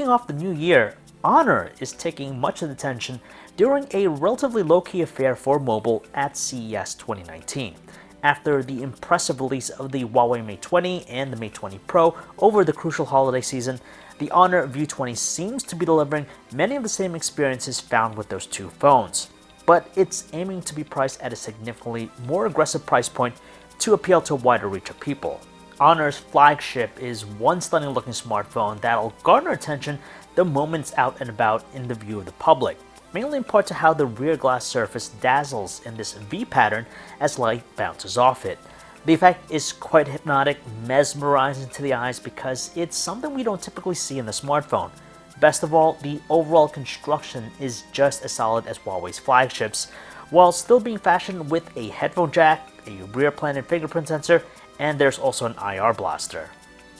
kicking off the new year, Honor is taking much of the attention during a relatively low-key affair for mobile at CES 2019. After the impressive release of the Huawei Mate 20 and the Mate 20 Pro over the crucial holiday season, the Honor View 20 seems to be delivering many of the same experiences found with those two phones. But it's aiming to be priced at a significantly more aggressive price point to appeal to a wider reach of people. Honor's flagship is one stunning looking smartphone that'll garner attention the moment it's out and about in the view of the public, mainly in part to how the rear glass surface dazzles in this V pattern as light bounces off it. The effect is quite hypnotic, mesmerizing to the eyes because it's something we don't typically see in the smartphone. Best of all, the overall construction is just as solid as Huawei's flagships, while still being fashioned with a headphone jack, a rear-planted fingerprint sensor, and there's also an IR blaster.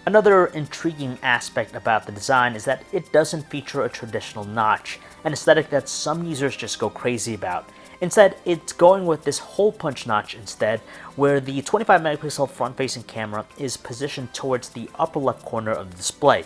Another intriguing aspect about the design is that it doesn't feature a traditional notch, an aesthetic that some users just go crazy about. Instead, it's going with this hole punch notch instead, where the 25 megapixel front-facing camera is positioned towards the upper left corner of the display.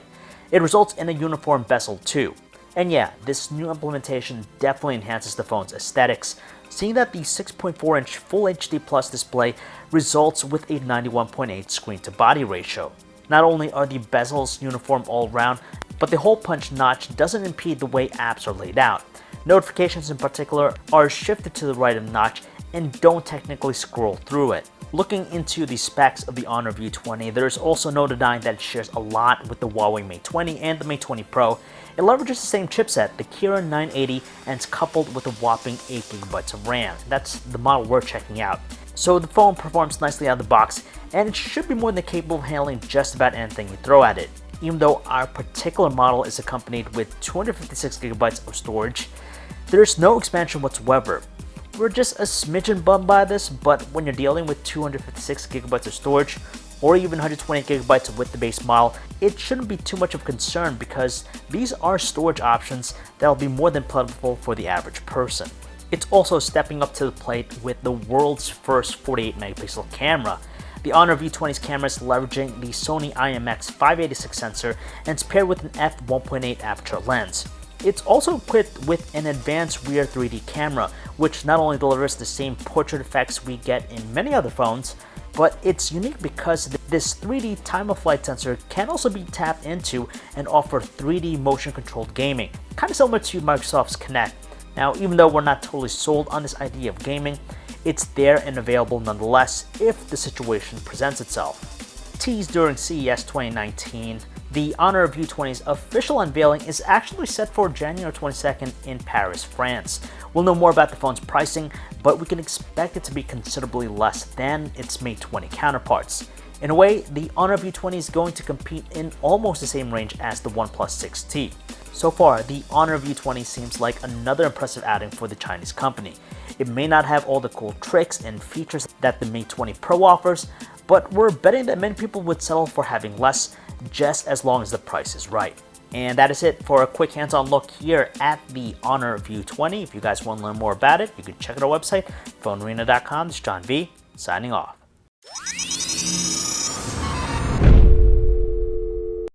It results in a uniform bezel too. And yeah, this new implementation definitely enhances the phone's aesthetics, seeing that the 6.4-inch Full HD Plus display results with a 91.8 screen-to-body ratio. Not only are the bezels uniform all around, but the hole punch notch doesn't impede the way apps are laid out. Notifications in particular are shifted to the right of the notch and don't technically scroll through it. Looking into the specs of the Honor View 20, there's also no denying that it shares a lot with the Huawei Mate 20 and the Mate 20 Pro. It leverages the same chipset, the Kirin 980, and it's coupled with a whopping 8GB of RAM. That's the model we're checking out. So the phone performs nicely out of the box, and it should be more than capable of handling just about anything you throw at it. Even though our particular model is accompanied with 256GB of storage, there's no expansion whatsoever. We're just a smidgen bummed by this, but when you're dealing with 256GB of storage, or even 128GB with the base model, it shouldn't be too much of a concern because these are storage options that'll be more than plentiful for the average person. It's also stepping up to the plate with the world's first 48 megapixel camera. The Honor View 20's camera is leveraging the Sony IMX586 sensor and it's paired with an f1.8 aperture lens. It's also equipped with an advanced rear 3D camera, which not only delivers the same portrait effects we get in many other phones, but it's unique because this 3D time-of-flight sensor can also be tapped into and offer 3D motion-controlled gaming, kind of similar to Microsoft's Kinect. Now, even though we're not totally sold on this idea of gaming, it's there and available nonetheless if the situation presents itself. Teased during CES 2019, the Honor View 20's official unveiling is actually set for January 22nd in Paris, France. We'll know more about the phone's pricing, but we can expect it to be considerably less than its Mate 20 counterparts. In a way, the Honor View 20 is going to compete in almost the same range as the OnePlus 6T. So far, the Honor View 20 seems like another impressive outing for the Chinese company. It may not have all the cool tricks and features that the Mate 20 Pro offers, but we're betting that many people would settle for having less, just as long as the price is right. And that is it for a quick hands-on look here at the Honor View 20. If you guys want to learn more about it, you can check out our website, PhoneArena.com. This is John V, signing off.